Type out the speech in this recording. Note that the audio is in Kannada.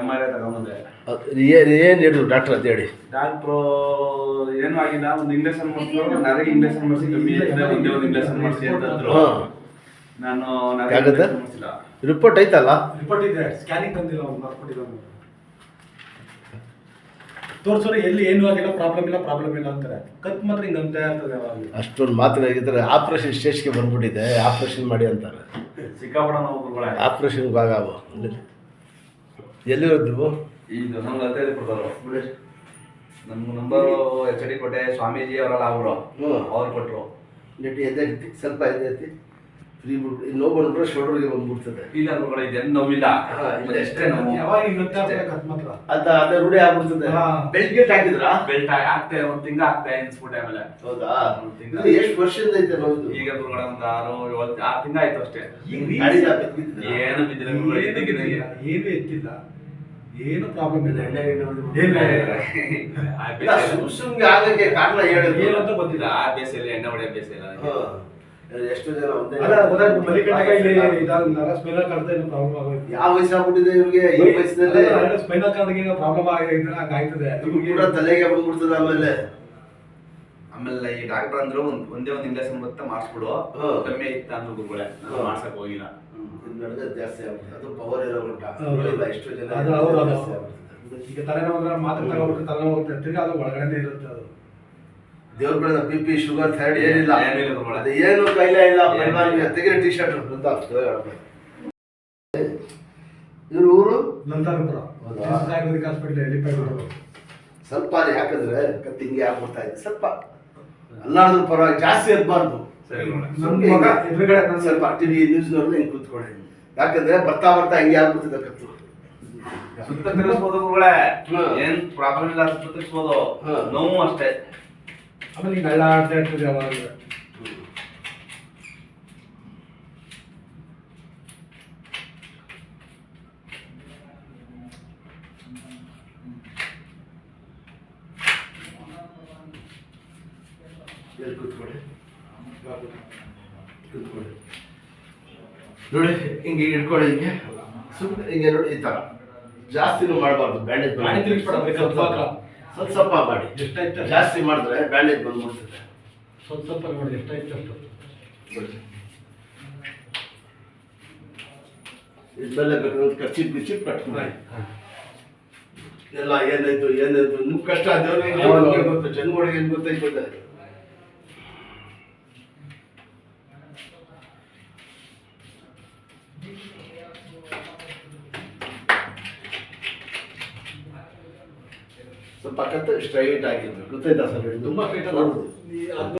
MRI ತಗೊಂಬಂದೆ. ಏನು ಹೇಳಿದ್ರು ಡಾಕ್ಟ್ರ್ ಅಂತ ಹೇಳಿ? ಡಾಕ್ಟ್ರು ಏನೂ ಆಗಿಲ್ಲ, ಒಂದು ಇಂಜೆಕ್ಷನ್ ಮಾಡಿದ್ರು, ನರಗೆ ಇಂಜೆಕ್ಷನ್ ಮಾಡಿಸಿ ಕಮ್ಮಿ ಆಗಿದೆ, ಒಂದೇ ಒಂದು ಇಂಜೆಕ್ಷನ್ ಮಾಡಿಸಿ ಅಂತಂದ್ರು. ನಾನು ನರಗೆ ಮಾಡಿಸಿಲ್ಲ. ರಿಪೋರ್ಟ್ ಐತಲ್ಲ? ರಿಪೋರ್ಟ್ ಇದೆ, ಸ್ಕ್ಯಾನಿಂಗ್ ಬಂದಿಲ್ಲ, ಒಂದು ಮಾಡ್ಕೊಟ್ಟಿದ್ದಾನೆ. ತೋರ್ಸೋರು ಎಲ್ಲಿ ಏನೂ ಆಗಿಲ್ಲ, ಪ್ರಾಬ್ಲಮ್ ಇಲ್ಲ ಅಂತಾರೆ. ಕತ್ ಮಾತ್ರ ಹಿಂಗೆ ಅಂತ ಇರ್ತದೆ ಅವಾಗ. ಅಷ್ಟೊಂದು ಮಾತಾಡಿದ್ರೆ ಆಪ್ರೇಷನ್ ಸ್ಟೇಜ್ಗೆ ಬಂದ್ಬಿಟ್ಟಿದೆ, ಆಪ್ರೇಷನ್ ಮಾಡಿ ಅಂತಾರೆ. ಸಿಕ್ಕಾಪಡ ನಾವು ಆಪ್ರೇಷನ್ಗೆ ಭಾಗವು ಎಲ್ಲಿರೋದು ನೀವು? ಇದು ನಮ್ಗೆ ಅದೇ ಕೊಡ್ತಾರೋ ನಮ್ಮ ನಂಬರು HD ಕೋಟೆ ಸ್ವಾಮೀಜಿ ಅವರಲ್ಲ ಅವರು ಅವ್ರು ಕೊಟ್ಟರು. ನೆಟ್ಟಿ ಎದ್ದೈತಿ, ಸ್ವಲ್ಪ ಎದ್ದೈತಿ, ಫ್ರೀ ಬಿಟ್ಟು ನೋವು ಬಂದ್ಬಿಟ್ರೆ ಶೋಲ್ಡರ್ಗೆ ಬಂದ್ಬಿಡ್ತದೆ. ಇಲ್ಲ ಗುರುಗಳೇ, ಇದೇನು ನೋವಿಲ್ಲ, ಅಷ್ಟೇ ನೋವು. ಯಾವಾಗ ಕತ್ ಮಾತ್ರ ಅದೇ ರೂಢಿ ಆಗ್ಬಿಡ್ತದೆ. ಬೆಲ್ಟ್ ಹಾಕಿದ್ರಾ? ಬೆಲ್ಟ್ ಆಗ್ತದೆ, ಒಂದು ತಿಂಗಳು ಆಗ್ತದೆ ಅನ್ಸ್ಬಿಟ್ಟೆ. ಆಮೇಲೆ ಹೌದಾ? ಎಷ್ಟು ವರ್ಷದಿಂದ ಐತೆ ನೋವು? ಈಗ ಗುರುಗಳೇ ಒಂದು 6 ತಿಂಗಳು ಆಯ್ತು ಅಷ್ಟೇ. ಏನು ಬಿದ್ದಿಲ್ಲ ಗುರುಗಳೇ, ಏನು ಎತ್ತಿಲ್ಲ, ಏನು ಪ್ರಾಬ್ಲಮ್ ಇಲ್ಲ. ಸುಮ್ಗೆ ಆಗಕ್ಕೆ ಕಾರಣ ಹೇಳಿದ್ರು ಏನು ಅಂತ ಗೊತ್ತಿಲ್ಲ. ಆ ಬೇಸ್ ಇಲ್ಲ, ಎಣ್ಣೆ ಹೊಡೆಯೋ ಬೇಸ್ ಇಲ್ಲ. ಎಷ್ಟು ಜನ ಸ್ಪೈನಲ್ ಕಾರ್ಡ್ ಏನು ಪ್ರಾಬ್ಲಮ್ ಆಗೋಯ್ತು. ಯಾವ ವಯಸ್ಸಾಗ್ಬಿಟ್ಟಿದೆ ಇವ್ರಿಗೆ? ಈ ವಯಸ್ಸಿನಲ್ಲಿ ಸ್ಪೈನಲ್ ಕಾರ್ಡ್ಗೆ ಪ್ರಾಬ್ಲಮ್ ಆಗಿದ್ರೆ ಹಂಗಾಯ್ತದೆ. ಕೂಡ ತಲೆಗೆ ಬಂದ್ಬಿಡ್ತದೆ. ಆಮೇಲೆ ಈ ಡಾಕ್ಟರ್ ಅಂದ್ರು ಒಂದೇ ಒಂದು ಇಂಜೆಕ್ಷನ್ ಬರುತ್ತೆ, ಮಾಡಿಸ್ಬಿಡು, ಕಮ್ಮಿ ಆಯ್ತು ಅಂದ್ರು ಗುರುಗಳೇ. ನಾನು ಮಾಡ್ಸಕ್ ಹೋಗಿಲ್ಲ. ನಡೆದ ಜಾಸ್ತಿ ಆಗ್ಬಿಡುತ್ತೆ, ಅದು ಪವರ್ ಇರೋ ಉಂಟ. ಎಷ್ಟು ಜನ ಈಗ ತಲೆನೋವು ಮಾತ್ರ ತಗೋಬಿಟ್ಟು ತಲೆನೋವು ಹೋಗುತ್ತೆ, ತಿರ್ಗಿ ಅದು ಒಳಗಡೆ ಇರುತ್ತೆ. ಅದು ದೇವ್ರ ಬೆಳೆದ BP ಶುಗರ್ ಥೈರಾಯ್ಡ್ ಏನಿಲ್ಲ, ಅದು ಏನು ಕೈಲೇ ಇಲ್ಲ. ತೆಗಿರೋ ಟಿ ಶರ್ಟ್ ಇವ್ರ ಊರು ನಂತರಪುರ ಆಯುರ್ವೇದಿಕ್ ಹಾಸ್ಪಿಟಲ್ ಎಲಿಪೈಡ್. ಸ್ವಲ್ಪ ಯಾಕಂದ್ರೆ ಕತ್ತಿ ಹಿಂಗೆ ಆಗ್ಬಿಡ್ತಾ ಇದೆ. ಸ್ವಲ್ಪ ಅಲ್ಲಾದ್ರೂ ಪರವಾಗಿ ಜಾಸ್ತಿ ಇರಬಾರ್ದು. ಎದುರುಗಡೆ ಸ್ವಲ್ಪ ಟಿವಿ ನ್ಯೂಸ್ ನೋಡಿದ್ರೆ ಹಿಂಗೆ ಕೂತ್ಕೊಳ್ಳಿ. ಯಾಕಂದ್ರೆ ಬರ್ತಾ ಹಿಂಗೆ ಆಗ್ಬಿಡ್ತದೆ ಕತ್ತು. ಸುತ್ತ ತಿರ್ಗಿಸ್ಬೋದು ಗುರುಗಳೇ, ಏನ್ ಪ್ರಾಬ್ಲಮ್ ಇಲ್ಲ, ಸುತ್ತ ತಿರ್ಗಿಸ್ಬೋದು, ನೋವು ಅಷ್ಟೇ. ಆಮೇಲೆ ಈಗ ಹಳ್ಳ ಆಡ್ತಾ ಇರ್ತದೆ ಯಾವಾಗ. ಕೂತ್ಕೊಳ್ಳಿ ನೋಡಿ, ಹಿಂಗೆ ಇಟ್ಕೊಳ್ಳಿ. ಹಿಂಗೆ ಸುಮ್ಮನೆ ಹಿಂಗೆ ನೋಡಿ, ಈ ಥರ ಜಾಸ್ತಿನೂ ಮಾಡಬಾರ್ದು. ಬ್ಯಾಂಡೇಜ್ ಸ್ವಲ್ಪ ಮಾಡಿ. ಎಷ್ಟಾಯ್ತು ಜಾಸ್ತಿ ಮಾಡಿದ್ರೆ ಬ್ಯಾಂಡೇಜ್ ಬಂದ್ಬಿಡ್ತದೆ. ಸ್ವಲ್ಪ ನೋಡಿ, ಎಷ್ಟಾಯ್ತು ಅಷ್ಟು. ಇದೆಲ್ಲ ಬೇಕಾದ್ರೆ ಕಚ್ಚಿಪ್ ಕಟ್ಕೊಂಡು ಎಲ್ಲ ಏನಾಯ್ತು ನಿಮ್ ಕಷ್ಟ ದೇವ್ರಿಗೆ ಗೊತ್ತು, ಜನಗಳಿಗೆ ಏನು ಗೊತ್ತಾಯ್ತದೆ. ಸ್ವಲ್ಪ ಕತ್ತು ಸ್ಟ್ರೈಟ್ ಆಗಿರ್ಬೇಕು, ಗೊತ್ತಾಯ್ತಾ ಸರ್? ತುಂಬಾ